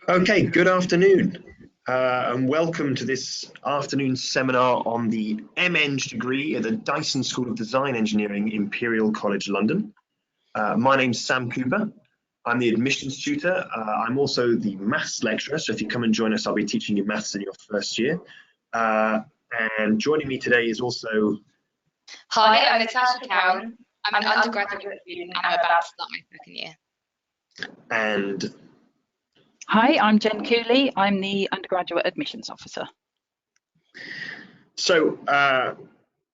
Okay, good afternoon, and welcome to this afternoon seminar on the MEng degree at the Dyson School of Design Engineering, Imperial College London. My name's Sam Cooper. I'm the admissions tutor. I'm also the maths lecturer, so if you come and join us, I'll be teaching you maths in your first year. And joining me today is also... Hi, I'm Natasha Cowan. I'm an undergraduate student and I'm about to start my second year. And... Hi, I'm Jen Cooley. I'm the undergraduate admissions officer. So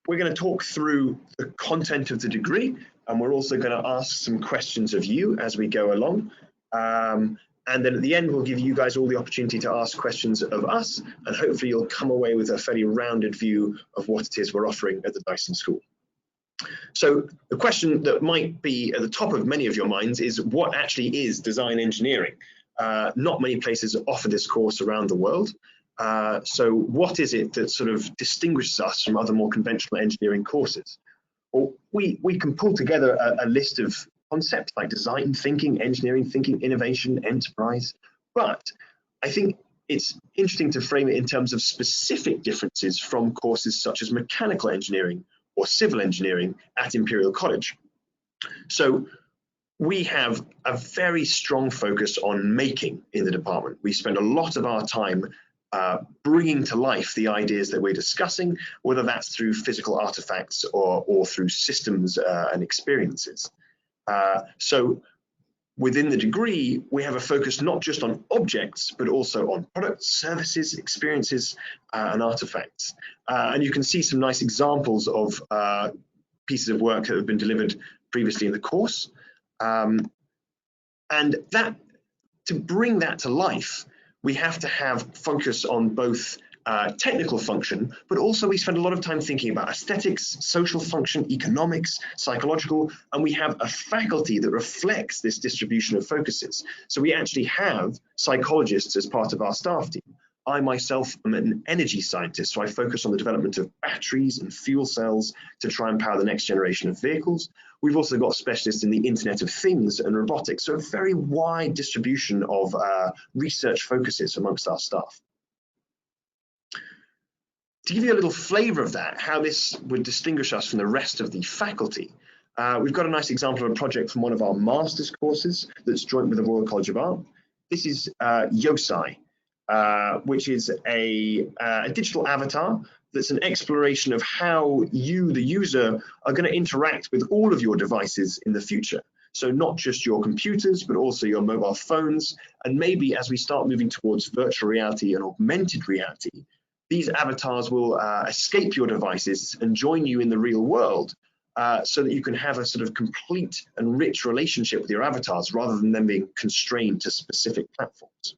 we're going to talk through the content of the degree, and we're also going to ask some questions of you as we go along. And then at the end, we'll give you guys all the opportunity to ask questions of us, and hopefully you'll come away with a fairly rounded view of what it is we're offering at the Dyson School. So the question that might be at the top of many of your minds is, what actually is design engineering? Not many places offer this course around the world. So what is it that sort of distinguishes us from other more conventional engineering courses? Well, we can pull together a list of concepts like design thinking, engineering thinking, innovation, enterprise. But I think it's interesting to frame it in terms of specific differences from courses such as mechanical engineering or civil engineering at Imperial College. So we have a very strong focus on making in the department. We spend a lot of our time bringing to life the ideas that we're discussing, whether that's through physical artifacts or through systems and experiences. So within the degree, we have a focus not just on objects, but also on products, services, experiences, and artifacts. And you can see some nice examples of pieces of work that have been delivered previously in the course. And that, to bring that to life, we have to have focus on both technical function, but also we spend a lot of time thinking about aesthetics, social function, economics, psychological, and we have a faculty that reflects this distribution of focuses. So we actually have psychologists as part of our staff team. I myself am an energy scientist, so I focus on the development of batteries and fuel cells to try and power the next generation of vehicles. We've also got specialists in the Internet of Things and robotics, so a very wide distribution of research focuses amongst our staff. To give you a little flavour of that, how this would distinguish us from the rest of the faculty, we've got a nice example of a project from one of our master's courses that's joint with the Royal College of Art. This is Yosai, which is a digital avatar that's an exploration of how you, the user, are going to interact with all of your devices in the future. So not just your computers, but also your mobile phones. And maybe as we start moving towards virtual reality and augmented reality, these avatars will escape your devices and join you in the real world so that you can have a sort of complete and rich relationship with your avatars rather than them being constrained to specific platforms.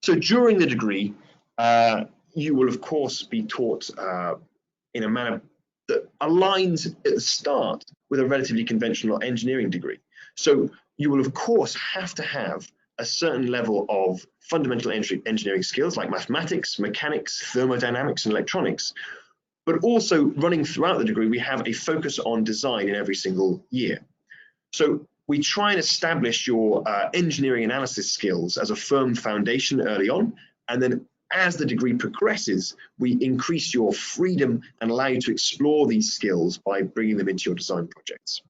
So during the degree, you will of course be taught in a manner that aligns at the start with a relatively conventional engineering degree. So you will of course have to have a certain level of fundamental engineering skills like mathematics, mechanics, thermodynamics, and electronics. But also running throughout the degree, we have a focus on design in every single year. So we try and establish your engineering analysis skills as a firm foundation early on, and then as the degree progresses, we increase your freedom and allow you to explore these skills by bringing them into your design projects.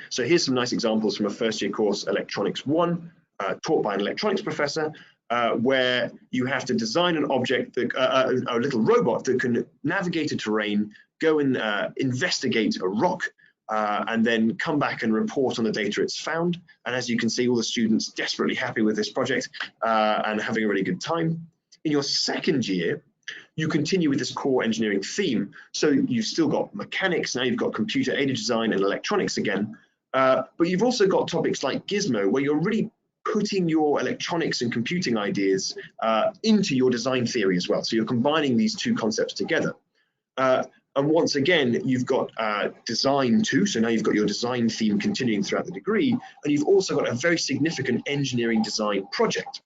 So here's some nice examples from a first year course, Electronics 1, taught by an electronics professor, where you have to design an object, that, a little robot that can navigate a terrain, go and investigate a rock, and then come back and report on the data it's found. And as you can see, all the students desperately happy with this project and having a really good time. In your second year, you continue with this core engineering theme. So you've still got mechanics, now you've got computer-aided design and electronics again, but you've also got topics like Gizmo, where you're really putting your electronics and computing ideas into your design theory as well. So you're combining these two concepts together. And once again, you've got design too. So now you've got your design theme continuing throughout the degree, and you've also got a very significant engineering design project.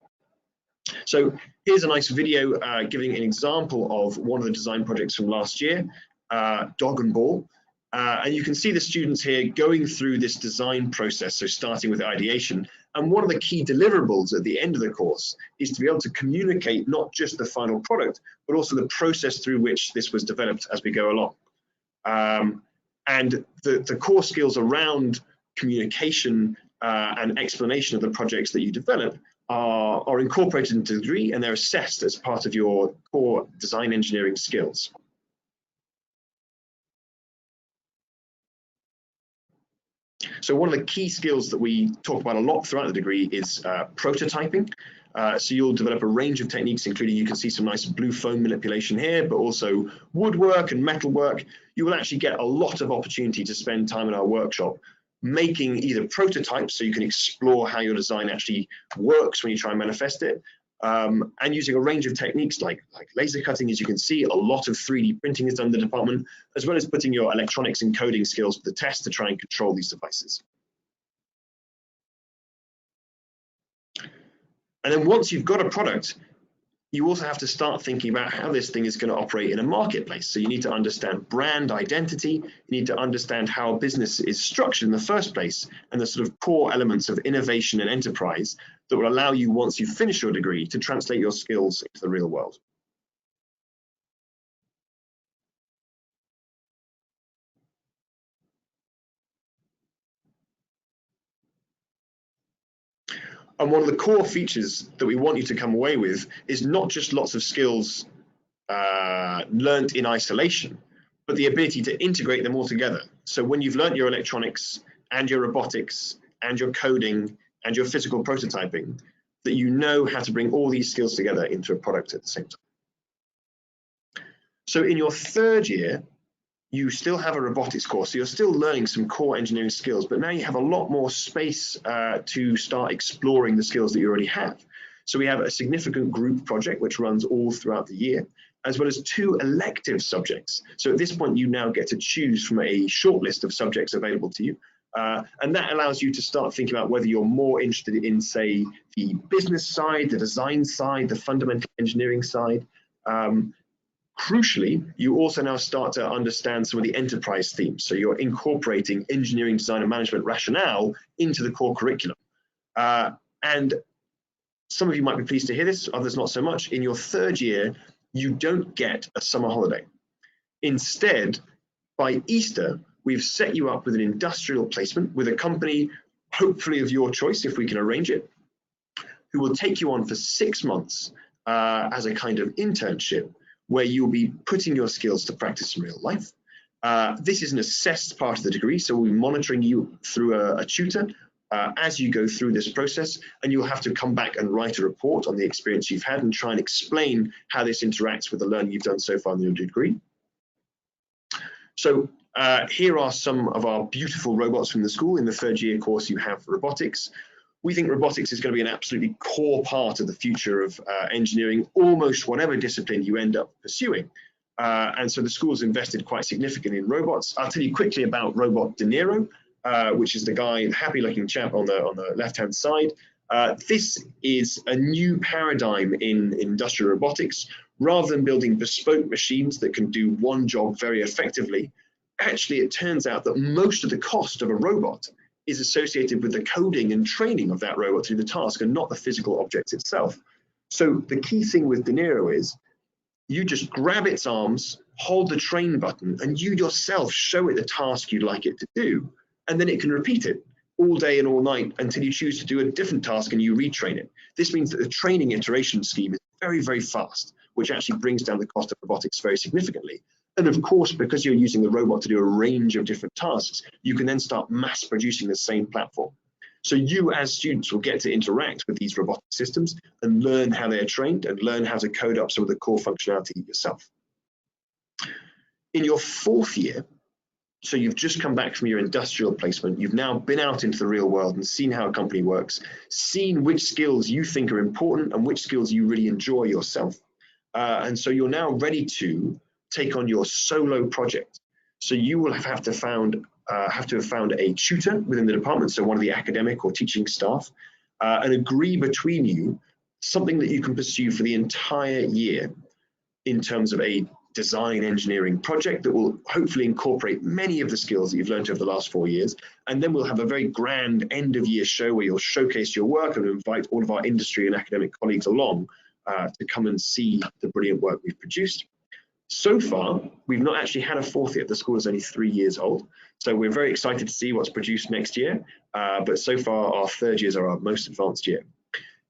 So here's a nice video giving an example of one of the design projects from last year, Dog and Ball. And you can see the students here going through this design process, so starting with ideation, And one of the key deliverables at the end of the course is to be able to communicate not just the final product, but also the process through which this was developed as we go along. And the core skills around communication and explanation of the projects that you develop are incorporated into the degree, and they're assessed as part of your core design engineering skills. So one of the key skills that we talk about a lot throughout the degree is prototyping. So you'll develop a range of techniques, including, you can see some nice blue foam manipulation here, but also woodwork and metalwork. You will actually get a lot of opportunity to spend time in our workshop making either prototypes, so you can explore how your design actually works when you try and manifest it, and using a range of techniques like laser cutting. As you can see, a lot of 3D printing is done in the department, as well as putting your electronics and coding skills to the test to try and control these devices. And then once you've got a product, you also have to start thinking about how this thing is going to operate in a marketplace. So you need to understand brand identity, you need to understand how a business is structured in the first place, and the sort of core elements of innovation and enterprise that will allow you, once you finish your degree, to translate your skills into the real world. And one of the core features that we want you to come away with is not just lots of skills learned in isolation, but the ability to integrate them all together. So when you've learned your electronics and your robotics and your coding and your physical prototyping, that you know how to bring all these skills together into a product at the same time. So in your third year, you still have a robotics course, so you're still learning some core engineering skills, but now you have a lot more space to start exploring the skills that you already have. So we have a significant group project which runs all throughout the year, as well as 2 elective subjects. So at this point, you now get to choose from a short list of subjects available to you. And that allows you to start thinking about whether you're more interested in, say, the business side, the design side, the fundamental engineering side. Crucially, you also now start to understand some of the enterprise themes. So you're incorporating engineering, design, and management rationale into the core curriculum. And some of you might be pleased to hear this, others not so much. In your third year, you don't get a summer holiday. Instead, by Easter, we've set you up with an industrial placement with a company, hopefully of your choice, if we can arrange it, who will take you on for 6 months as a kind of internship, where you'll be putting your skills to practice in real life. This is an assessed part of the degree, so we'll be monitoring you through a tutor as you go through this process, and you'll have to come back and write a report on the experience you've had and try and explain how this interacts with the learning you've done so far in your degree. So here are some of our beautiful robots from the school. In the third year course, you have robotics. We think robotics is going to be an absolutely core part of the future of engineering, almost whatever discipline you end up pursuing. And so the school's invested quite significantly in robots. I'll tell you quickly about robot De Niro, which is the guy, the happy-looking chap on the left-hand side. This is a new paradigm in industrial robotics. Rather than building bespoke machines that can do one job very effectively, actually it turns out that most of the cost of a robot is associated with the coding and training of that robot to do the task, and not the physical object itself. So the key thing with De Niro is you just grab its arms, hold the train button, and you yourself show it the task you'd like it to do, and then it can repeat it all day and all night until you choose to do a different task and you retrain it. This means that the training iteration scheme is very, very fast, which actually brings down the cost of robotics very significantly. And of course, because you're using the robot to do a range of different tasks, you can then start mass producing the same platform. So you as students will get to interact with these robotic systems and learn how they're trained and learn how to code up some of the core functionality yourself. In your fourth year, so you've just come back from your industrial placement, you've now been out into the real world and seen how a company works, seen which skills you think are important and which skills you really enjoy yourself. And so you're now ready to take on your solo project. So you will have to have found a tutor within the department, so one of the academic or teaching staff, and agree between you something that you can pursue for the entire year in terms of a design engineering project that will hopefully incorporate many of the skills that you've learned over the last 4 years. And then we'll have a very grand end of year show where you'll showcase your work and invite all of our industry and academic colleagues along to come and see the brilliant work we've produced. So far, we've not actually had a fourth yet. The school is only 3 years old. So we're very excited to see what's produced next year. But so far, our third years are our most advanced year.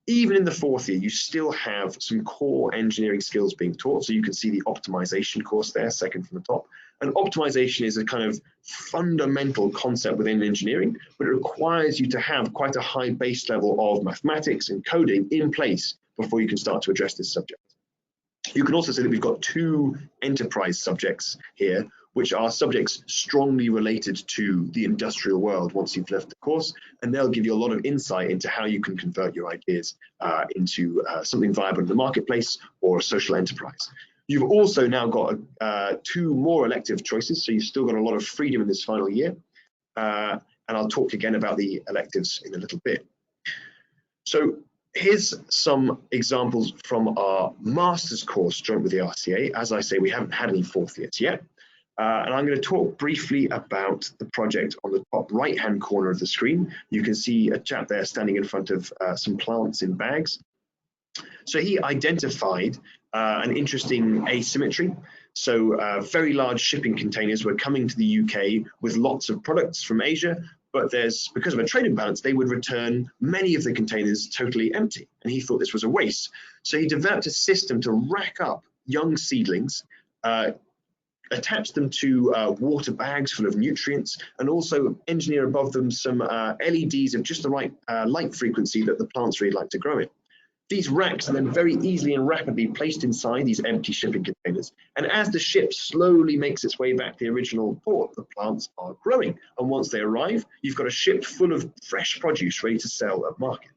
Even in the fourth year, you still have some core engineering skills being taught. So you can see the optimization course there, second from the top. And optimization is a kind of fundamental concept within engineering, but it requires you to have quite a high base level of mathematics and coding in place before you can start to address this subject. You can also see that we've got 2 enterprise subjects here, which are subjects strongly related to the industrial world once you've left the course, and they'll give you a lot of insight into how you can convert your ideas into something viable in the marketplace or a social enterprise. You've also now got 2 more elective choices, so you've still got a lot of freedom in this final year, and I'll talk again about the electives in a little bit. So here's some examples from our master's course joint with the RCA. As I say, we haven't had any fourth years yet. And I'm going to talk briefly about the project on the top right-hand corner of the screen. You can see a chap there standing in front of some plants in bags. So he identified an interesting asymmetry. So very large shipping containers were coming to the UK with lots of products from Asia, but because of a trade imbalance, they would return many of the containers totally empty. And he thought this was a waste. So he developed a system to rack up young seedlings, attach them to water bags full of nutrients, and also engineer above them some LEDs of just the right light frequency that the plants really like to grow in. These racks are then very easily and rapidly placed inside these empty shipping containers. And as the ship slowly makes its way back to the original port, the plants are growing. And once they arrive, you've got a ship full of fresh produce ready to sell at market.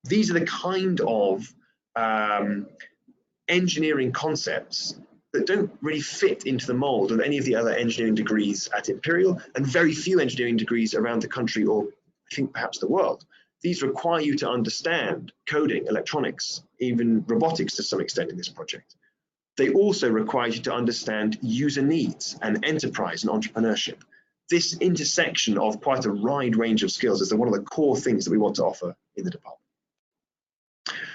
These are the kind of engineering concepts that don't really fit into the mold of any of the other engineering degrees at Imperial, and very few engineering degrees around the country, or I think perhaps the world. These require you to understand coding, electronics, even robotics to some extent in this project. They also require you to understand user needs and enterprise and entrepreneurship. This intersection of quite a wide range of skills is one of the core things that we want to offer in the department.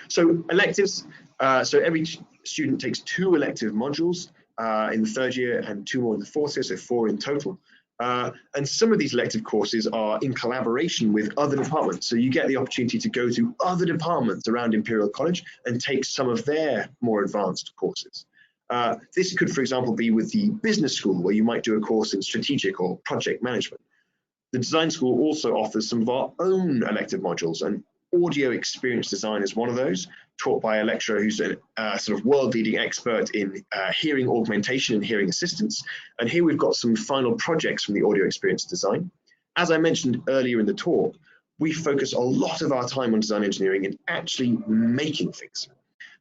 So electives, so every student takes 2 elective modules in the third year and 2 more in the fourth year, so 4 in total. And some of these elective courses are in collaboration with other departments. So you get the opportunity to go to other departments around Imperial College and take some of their more advanced courses. This could, for example, be with the business school, where you might do a course in strategic or project management. The design school also offers some of our own elective modules, and audio experience design is one of those, taught by a lecturer who's a sort of world-leading expert in hearing augmentation and hearing assistance. And here we've got some final projects from the audio experience design. As I mentioned earlier in the talk, we focus a lot of our time on design engineering and actually making things.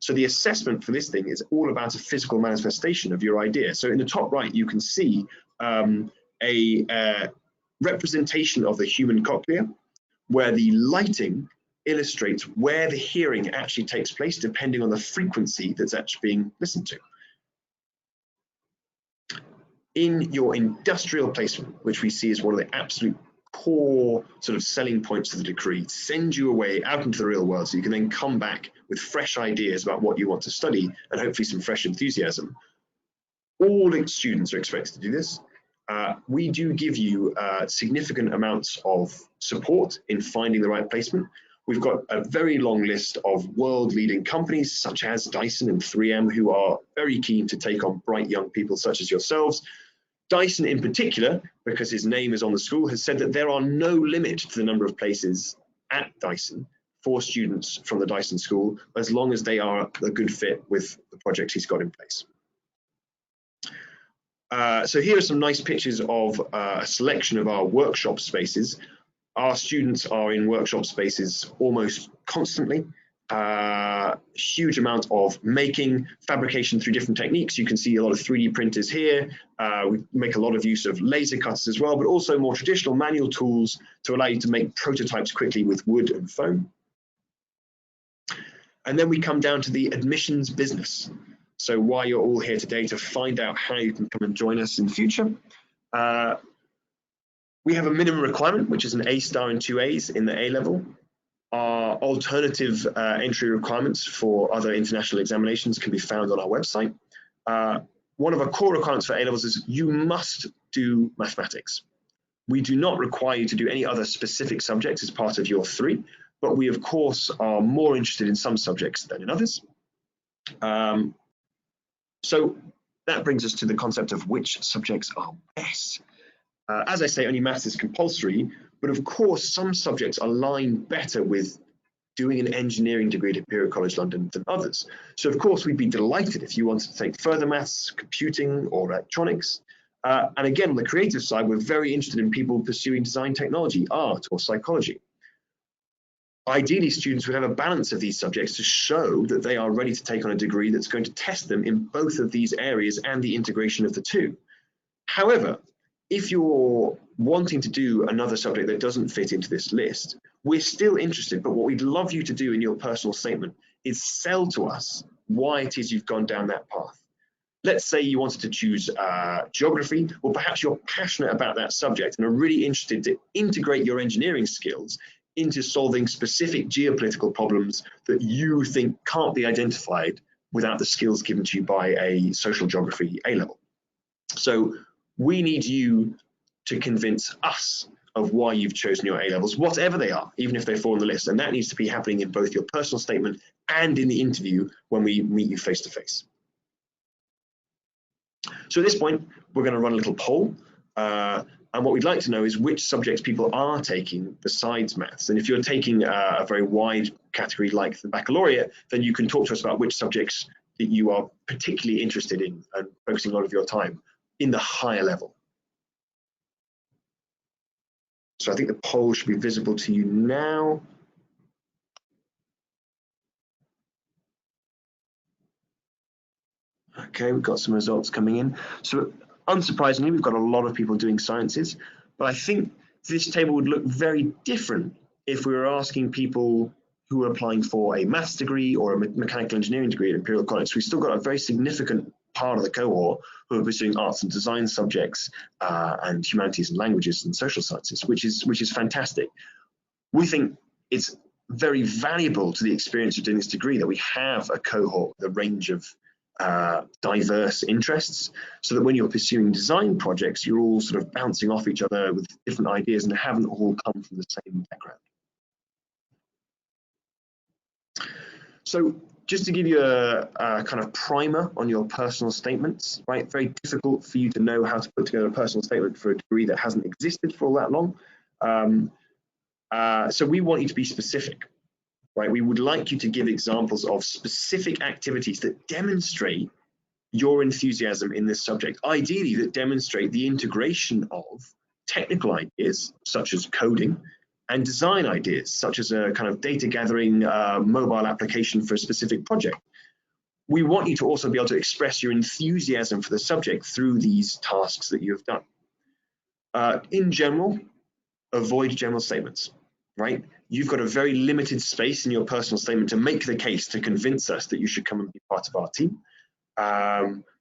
So the assessment for this thing is all about a physical manifestation of your idea. So in the top right, you can see a representation of the human cochlea, where the lighting illustrates where the hearing actually takes place depending on the frequency that's actually being listened to. In your industrial placement, which we see as one of the absolute core sort of selling points of the degree, send you away out into the real world so you can then come back with fresh ideas about what you want to study and hopefully some fresh enthusiasm. All students are expected to do this. We do give you significant amounts of support in finding the right placement. We've got a very long list of world-leading companies such as Dyson and 3M, who are very keen to take on bright young people such as yourselves. Dyson in particular, because his name is on the school, has said that there are no limit to the number of places at Dyson for students from the Dyson school, as long as they are a good fit with the projects he's got in place. So here are some nice pictures of a selection of our workshop spaces. Our students are in workshop spaces almost constantly. Huge amount of making, fabrication through different techniques. You can see a lot of 3D printers here. We make a lot of use of laser cutters as well, but also more traditional manual tools to allow you to make prototypes quickly with wood and foam. And then we come down to the admissions business. So why you're all here today to find out how you can come and join us in future. We have a minimum requirement, which is an A star and 2 A's in the A level. Our alternative entry requirements for other international examinations can be found on our website. One of our core requirements for A levels is you must do mathematics. We do not require you to do any other specific subjects as part of your 3, but we of course are more interested in some subjects than in others. So that brings us to the concept of which subjects are best. As I say, only maths is compulsory, but of course some subjects align better with doing an engineering degree at Imperial College London than others. So of course we'd be delighted if you wanted to take further maths, computing or electronics. And again, on the creative side, we're very interested in people pursuing design technology, art or psychology. Ideally, students would have a balance of these subjects to show that they are ready to take on a degree that's going to test them in both of these areas and the integration of the two. However, if you're wanting to do another subject that doesn't fit into this list, we're still interested, but what we'd love you to do in your personal statement is sell to us why it is you've gone down that path. Let's say you wanted to choose geography, or perhaps you're passionate about that subject and are really interested to integrate your engineering skills into solving specific geopolitical problems that you think can't be identified without the skills given to you by a social geography A level. So we need you to convince us of why you've chosen your A levels, whatever they are, even if they fall on the list. And that needs to be happening in both your personal statement and in the interview when we meet you face to face. So at this point, we're going to run a little poll. And what we'd like to know is which subjects people are taking besides maths. And if you're taking a very wide category like the baccalaureate, then you can talk to us about which subjects that you are particularly interested in and focusing a lot of your time in the higher level. So I think the poll should be visible to you now. Okay, we've got some results coming in. So unsurprisingly, we've got a lot of people doing sciences, but I think this table would look very different if we were asking people who are applying for a maths degree or a mechanical engineering degree at Imperial College. So we've still got a very significant part of the cohort who are pursuing arts and design subjects and humanities and languages and social sciences, which is fantastic. We think it's very valuable to the experience of doing this degree that we have a cohort with a range of diverse interests, so that when you're pursuing design projects, you're all sort of bouncing off each other with different ideas and haven't all come from the same background. So just to give you a kind of primer on your personal statements, right? Very difficult for you to know how to put together a personal statement for a degree that hasn't existed for all that long. So we want you to be specific. Right, we would like you to give examples of specific activities that demonstrate your enthusiasm in this subject, ideally that demonstrate the integration of technical ideas, such as coding, and design ideas, such as a kind of data gathering mobile application for a specific project. We want you to also be able to express your enthusiasm for the subject through these tasks that you have done. In general, avoid general statements, right? You've got a very limited space in your personal statement to make the case to convince us that you should come and be part of our team.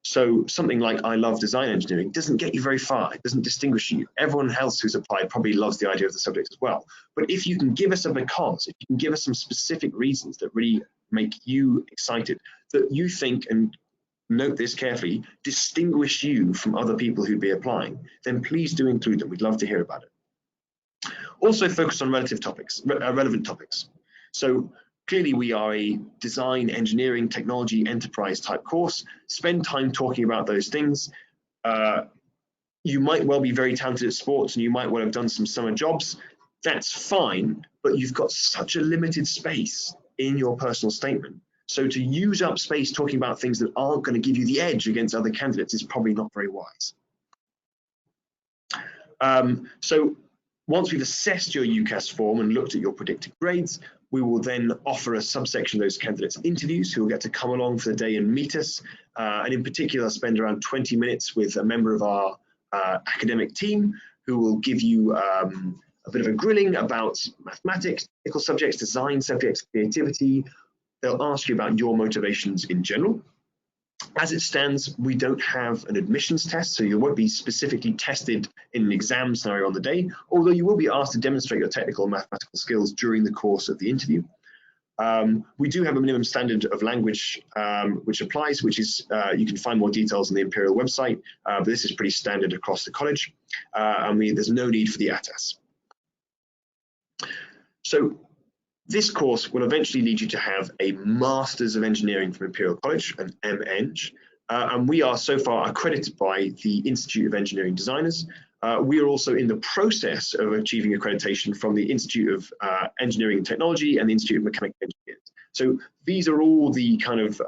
So something like I love design engineering doesn't get you very far. It doesn't distinguish you. Everyone else who's applied probably loves the idea of the subject as well. But if you can give us a because, if you can give us some specific reasons that really make you excited, that you think, and note this carefully, distinguish you from other people who'd be applying, then please do include them. We'd love to hear about it. Also focus on relevant topics. So clearly we are a design, engineering, technology, enterprise type course. Spend time talking about those things. You might well be very talented at sports and you might well have done some summer jobs. That's fine, but you've got such a limited space in your personal statement. So to use up space talking about things that aren't going to give you the edge against other candidates is probably not very wise. So once we've assessed your UCAS form and looked at your predicted grades, we will then offer a subsection of those candidates interviews who will get to come along for the day and meet us. And in particular, spend around 20 minutes with a member of our academic team who will give you a bit of a grilling about mathematics, technical subjects, design subjects, creativity. They'll ask you about your motivations in general. As it stands, we don't have an admissions test, so you won't be specifically tested in an exam scenario on the day, although you will be asked to demonstrate your technical and mathematical skills during the course of the interview. We do have a minimum standard of language which applies, which is, you can find more details on the Imperial website, but this is pretty standard across the college, and there's no need for the ATAS. So this course will eventually lead you to have a Masters of Engineering from Imperial College, an MEng, and we are so far accredited by the Institute of Engineering Designers. We are also in the process of achieving accreditation from the Institute of Engineering and Technology and the Institute of Mechanical Engineers. So these are all the kind of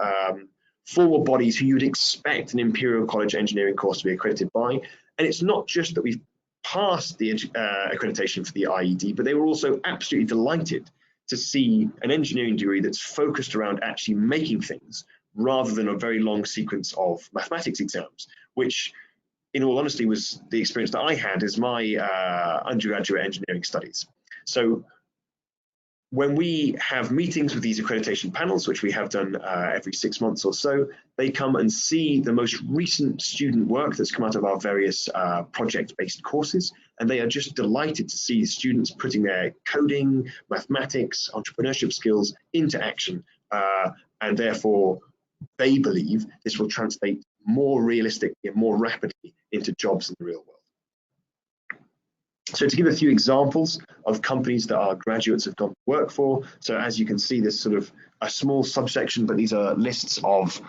formal bodies who you would expect an Imperial College engineering course to be accredited by. And it's not just that we've passed the accreditation for the IED, but they were also absolutely delighted to see an engineering degree that's focused around actually making things rather than a very long sequence of mathematics exams, which in all honesty was the experience that I had as my undergraduate engineering studies. So when we have meetings with these accreditation panels, which we have done every 6 months or so, they come and see the most recent student work that's come out of our various project-based courses, and they are just delighted to see students putting their coding, mathematics, entrepreneurship skills into action, and therefore they believe this will translate more realistically and more rapidly into jobs in the real world. So to give a few examples of companies that our graduates have gone to work for, so as you can see, there's sort of a small subsection, but these are lists of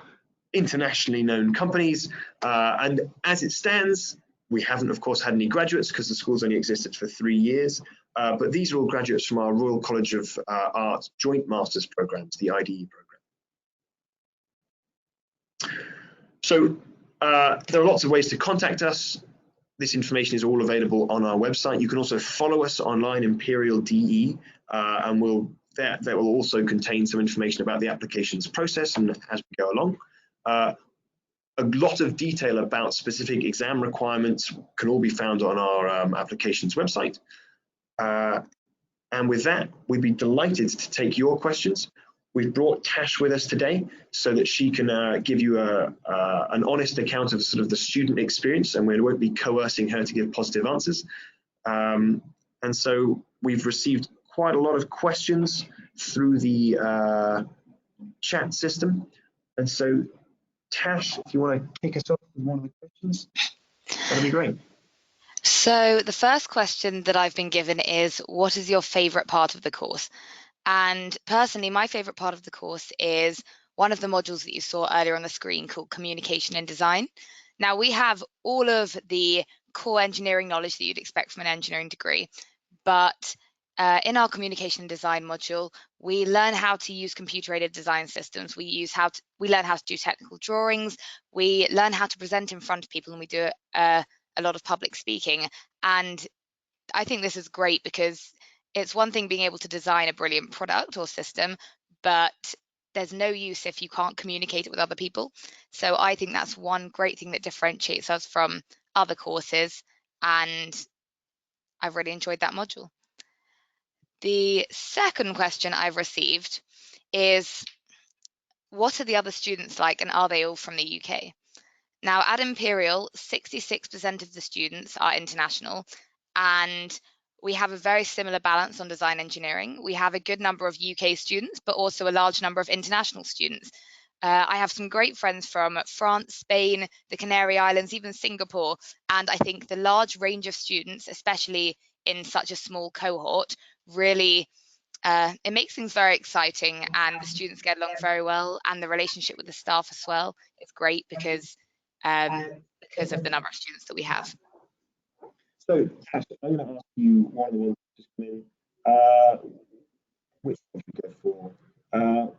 internationally known companies. And as it stands, we haven't, of course, had any graduates because the school's only existed for 3 years. But these are all graduates from our Royal College of Art Joint Masters programs, the IDE program. So there are lots of ways to contact us. This information is all available on our website. You can also follow us online, Imperial DE, and that will also contain some information about the applications process and as we go along. A lot of detail about specific exam requirements can all be found on our applications website. And with that, we'd be delighted to take your questions. We've brought Tash with us today so that she can give you an honest account of sort of the student experience, and we won't be coercing her to give positive answers. And so we've received quite a lot of questions through the chat system. And so Tash, if you want to kick us off with one of the questions, that'd be great. So the first question that I've been given is, what is your favourite part of the course? And personally, my favourite part of the course is one of the modules that you saw earlier on the screen called Communication and Design. Now, we have all of the core engineering knowledge that you'd expect from an engineering degree, but in our Communication and Design module, we learn how to use computer-aided design systems. We learn how to do technical drawings. We learn how to present in front of people, and we do a lot of public speaking. And I think this is great because it's one thing being able to design a brilliant product or system, but there's no use if you can't communicate it with other people. So I think that's one great thing that differentiates us from other courses, and I've really enjoyed that module. The second question I've received is, what are the other students like, and are they all from the UK? Now, at Imperial, 66% of the students are international, and we have a very similar balance on design engineering. We have a good number of UK students, but also a large number of international students. I have some great friends from France, Spain, the Canary Islands, even Singapore. And I think the large range of students, especially in such a small cohort, really, it makes things very exciting, and the students get along very well, and the relationship with the staff as well is great because of the number of students that we have. So, Tash, I'm going to ask you one of the ones that just come in. Which one should we go for?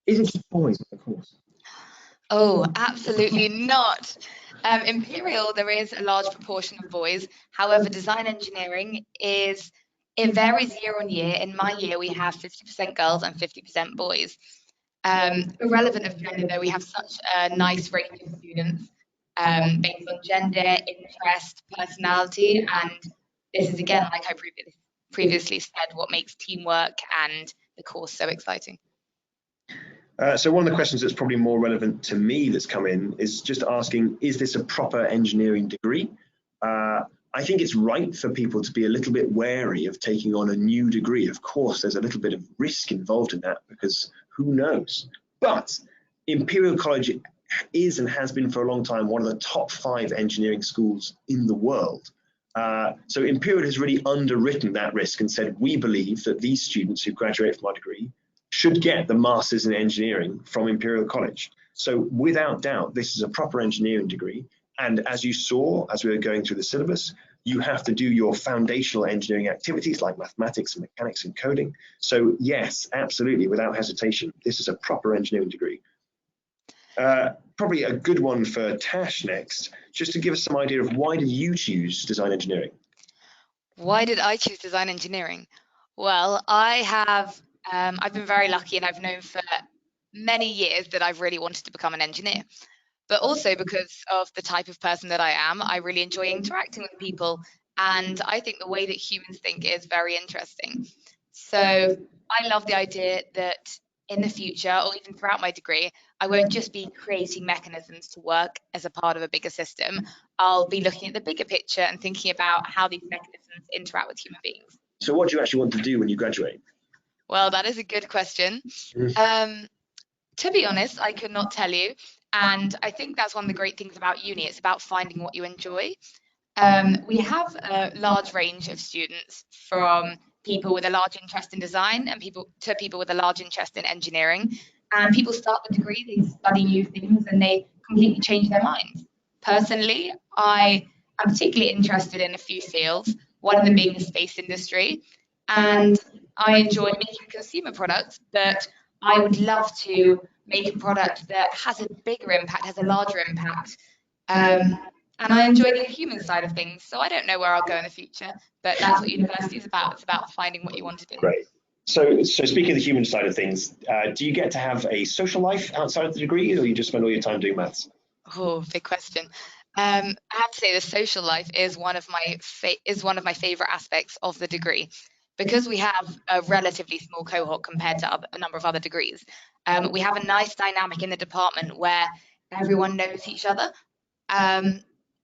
Is it just boys, of course? Oh, absolutely not. Imperial, there is a large proportion of boys. However, design engineering it varies year on year. In my year, we have 50% girls and 50% boys. Irrelevant of gender, though, we have such a nice range of students based on gender, interest, personality, and this is, again, like I previously said, what makes teamwork and the course so exciting. So one of the questions that's probably more relevant to me that's come in is just asking, is this a proper engineering degree? I think it's right for people to be a little bit wary of taking on a new degree. Of course, there's a little bit of risk involved in that because who knows? But Imperial College is and has been for a long time one of the top 5 engineering schools in the world. So Imperial has really underwritten that risk and said, we believe that these students who graduate from our degree should get the Masters in Engineering from Imperial College. So without doubt, this is a proper engineering degree. And as you saw, as we were going through the syllabus, you have to do your foundational engineering activities like mathematics and mechanics and coding. So yes, absolutely, without hesitation, this is a proper engineering degree. Probably a good one for Tash next, just to give us some idea of why did you choose design engineering? Why did I choose design engineering? Well, I've been very lucky, and I've known for many years that I've really wanted to become an engineer. But also because of the type of person that I am, I really enjoy interacting with people, and I think the way that humans think is very interesting. So I love the idea that in the future, or even throughout my degree, I won't just be creating mechanisms to work as a part of a bigger system. I'll be looking at the bigger picture and thinking about how these mechanisms interact with human beings. So what do you actually want to do when you graduate? Well, that is a good question. To be honest, I could not tell you. And I think that's one of the great things about uni. It's about finding what you enjoy. We have a large range of students, from people with a large interest in design and people with a large interest in engineering. And people start the degree, they study new things, and they completely change their minds. Personally, I am particularly interested in a few fields, one of them being the space industry. And I enjoy making consumer products, but I would love to make a product that has a bigger impact, has a larger impact. And I enjoy the human side of things. So I don't know where I'll go in the future, but that's what university is about. It's about finding what you want to do. Great. So speaking of the human side of things, do you get to have a social life outside of the degree, or you just spend all your time doing maths? Oh, big question. I have to say the social life is one of my favorite aspects of the degree, because we have a relatively small cohort compared to a number of other degrees. We have a nice dynamic in the department where everyone knows each other.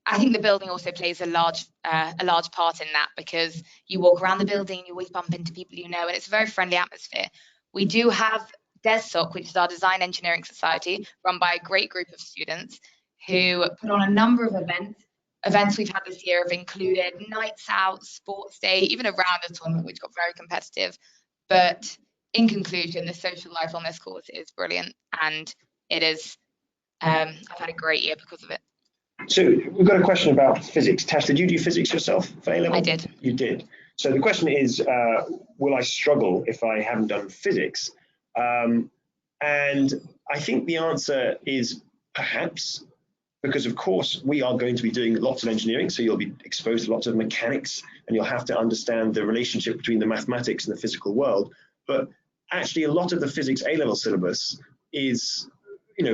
I think the building also plays a large part in that, because you walk around the building and you always bump into people you know, and it's a very friendly atmosphere. We do have DESSOC, which is our Design Engineering Society, run by a great group of students who put on a number of events. Events we've had this year have included nights out, sports day, even a rounders tournament, which got very competitive. But in conclusion, the social life on this course is brilliant, and it is. I've had a great year because of it. So we've got a question about physics. Tash, did you do physics yourself for A-level? I did. You did. So the question is, will I struggle if I haven't done physics? And I think the answer is perhaps, because of course we are going to be doing lots of engineering, so you'll be exposed to lots of mechanics, and you'll have to understand the relationship between the mathematics and the physical world. But actually a lot of the physics A-level syllabus is,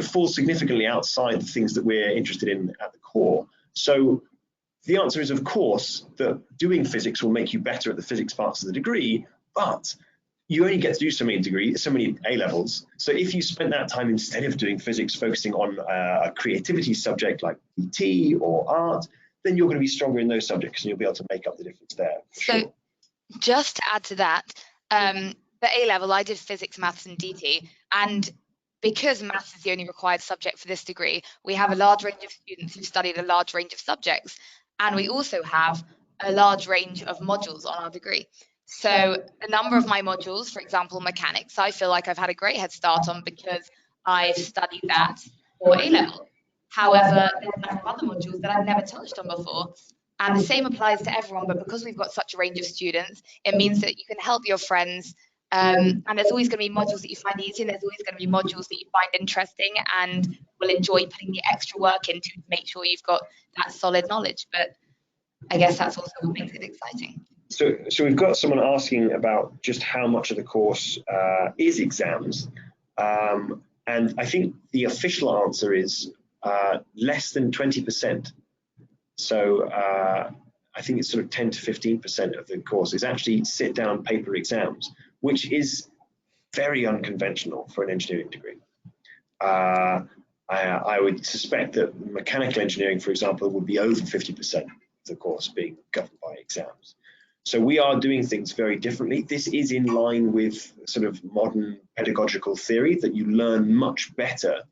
falls significantly outside the things that we're interested in at the core. So the answer is, of course, that doing physics will make you better at the physics parts of the degree, but you only get to do so many A-levels. So if you spent that time, instead of doing physics, focusing on a creativity subject like PT or art, then you're going to be stronger in those subjects and you'll be able to make up the difference there. So just to add to that, for A-level, I did physics, maths, and DT. And because maths is the only required subject for this degree, we have a large range of students who studied a large range of subjects. And we also have a large range of modules on our degree. So a number of my modules, for example, mechanics, I feel like I've had a great head start on because I've studied that for A-level. However, there's a number of other modules that I've never touched on before. And the same applies to everyone, but because we've got such a range of students, it means that you can help your friends. And there's always going to be modules that you find easy, and there's always going to be modules that you find interesting and will enjoy putting the extra work into to make sure you've got that solid knowledge. But I guess that's also what makes it exciting. So we've got someone asking about just how much of the course is exams. And I think the official answer is less than 20%. So I think it's sort of 10 to 15% of the course is actually sit-down paper exams, which is very unconventional for an engineering degree. I would suspect that mechanical engineering, for example, would be over 50% of the course being governed by exams. So we are doing things very differently. This is in line with sort of modern pedagogical theory that you learn much better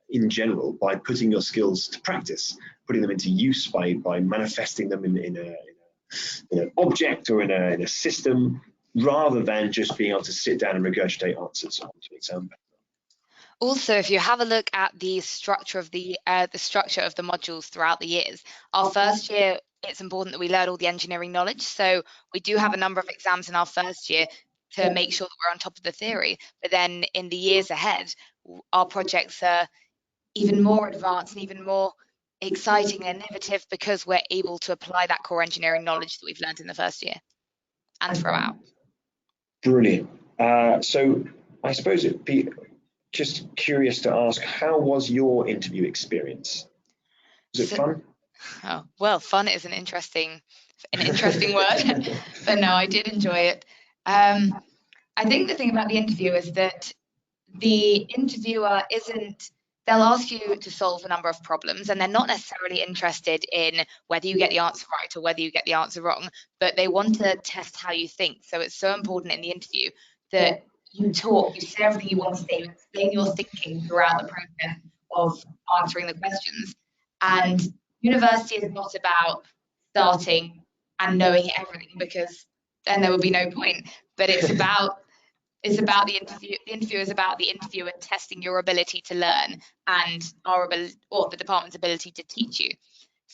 in general by putting your skills to practice, putting them into use by manifesting them in an object or in a system, rather than just being able to sit down and regurgitate answers onto an exam paper. Also, if you have a look at the structure of the modules throughout the years, our first year, it's important that we learn all the engineering knowledge. So we do have a number of exams in our first year to make sure that we're on top of the theory. But then in the years ahead, our projects are even more advanced and even more exciting and innovative because we're able to apply that core engineering knowledge that we've learned in the first year and throughout. Brilliant. So I suppose it'd be just curious to ask, how was your interview experience? Was it fun? Oh, well, fun is an interesting word, but no, I did enjoy it. I think the thing about the interview is that the interviewer they'll ask you to solve a number of problems, and they're not necessarily interested in whether you get the answer right or whether you get the answer wrong, but they want to test how you think. So it's so important in the interview that you talk, you say everything you want to say, you explain your thinking throughout the process of answering the questions. And university is not about starting and knowing everything, because then there would be no point. But it's about the interview. The interview is about the interviewer testing your ability to learn and the department's ability to teach you.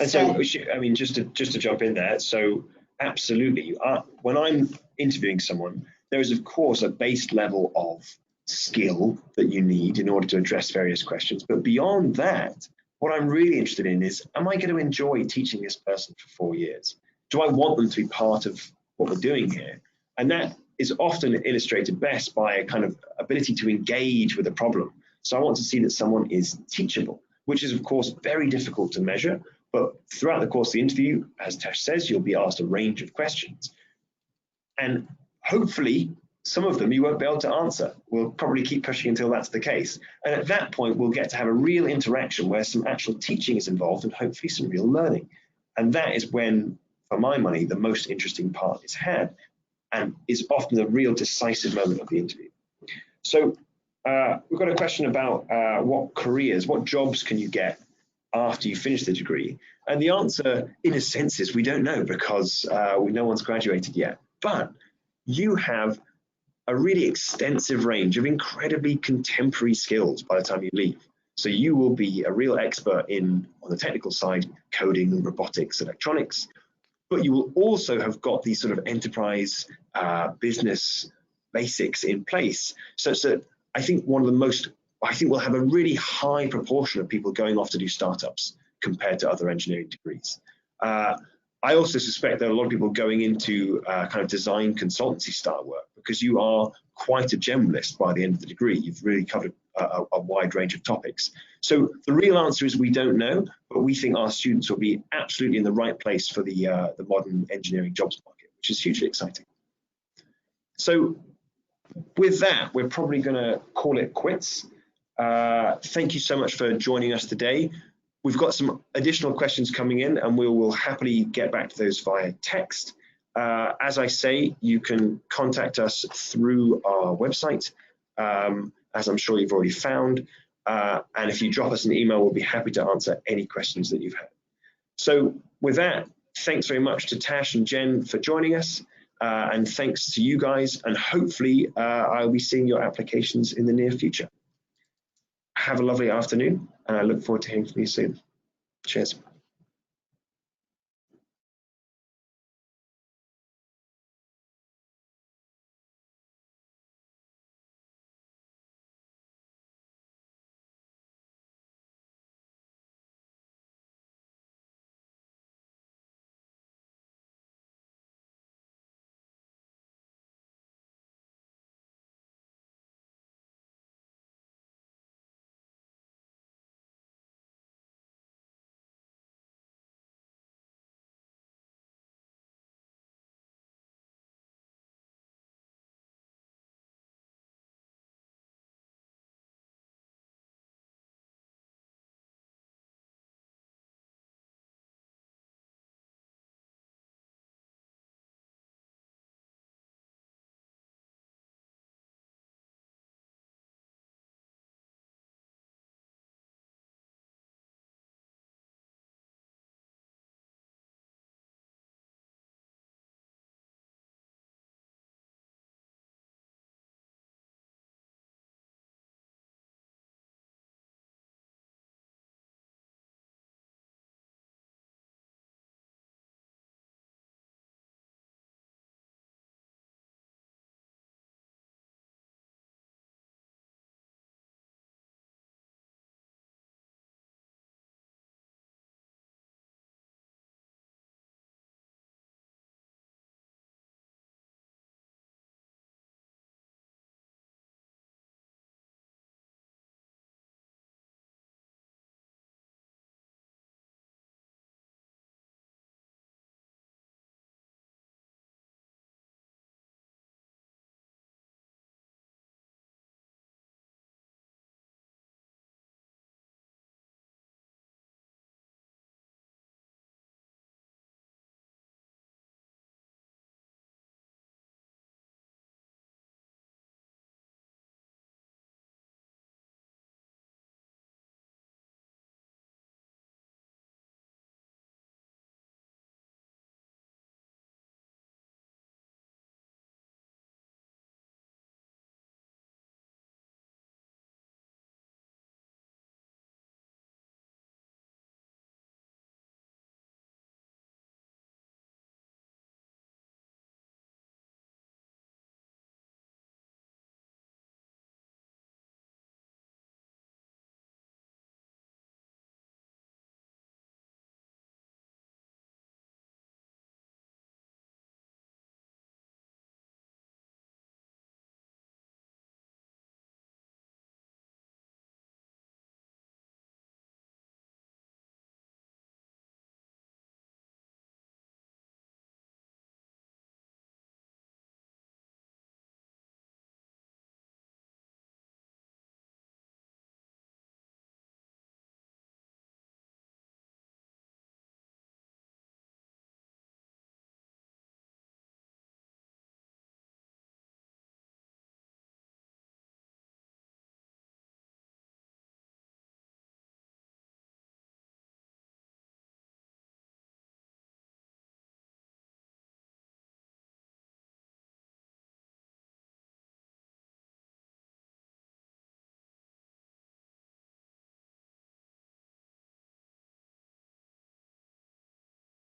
And so I mean, just to jump in there. So absolutely, when I'm interviewing someone, there is of course a base level of skill that you need in order to address various questions. But beyond that, what I'm really interested in is, am I going to enjoy teaching this person for 4 years? Do I want them to be part of what we're doing here? And that is often illustrated best by a kind of ability to engage with a problem. So I want to see that someone is teachable, which is of course very difficult to measure, but throughout the course of the interview, as Tash says, you'll be asked a range of questions. And hopefully some of them you won't be able to answer. We'll probably keep pushing until that's the case. And at that point, we'll get to have a real interaction where some actual teaching is involved and hopefully some real learning. And that is when, for my money, the most interesting part is had, and is often the real decisive moment of the interview. So we've got a question about what jobs can you get after you finish the degree? And the answer, in a sense, is we don't know, because no one's graduated yet. But you have a really extensive range of incredibly contemporary skills by the time you leave. So you will be a real expert on the technical side, coding, robotics, electronics, but you will also have got these sort of enterprise business basics in place. So I think we'll have a really high proportion of people going off to do startups compared to other engineering degrees. I also suspect there are a lot of people going into kind of design consultancy style work, because you are quite a generalist by the end of the degree. You've really covered a wide range of topics. So the real answer is we don't know, but we think our students will be absolutely in the right place for the modern engineering jobs market, which is hugely exciting. So with that, we're probably going to call it quits. Thank you so much for joining us today. We've got some additional questions coming in, and we will happily get back to those via text. As I say, you can contact us through our website, as I'm sure you've already found. And if you drop us an email, we'll be happy to answer any questions that you've had. So with that, thanks very much to Tash and Jen for joining us. And thanks to you guys. And hopefully I'll be seeing your applications in the near future. Have a lovely afternoon, and I look forward to hearing from you soon. Cheers.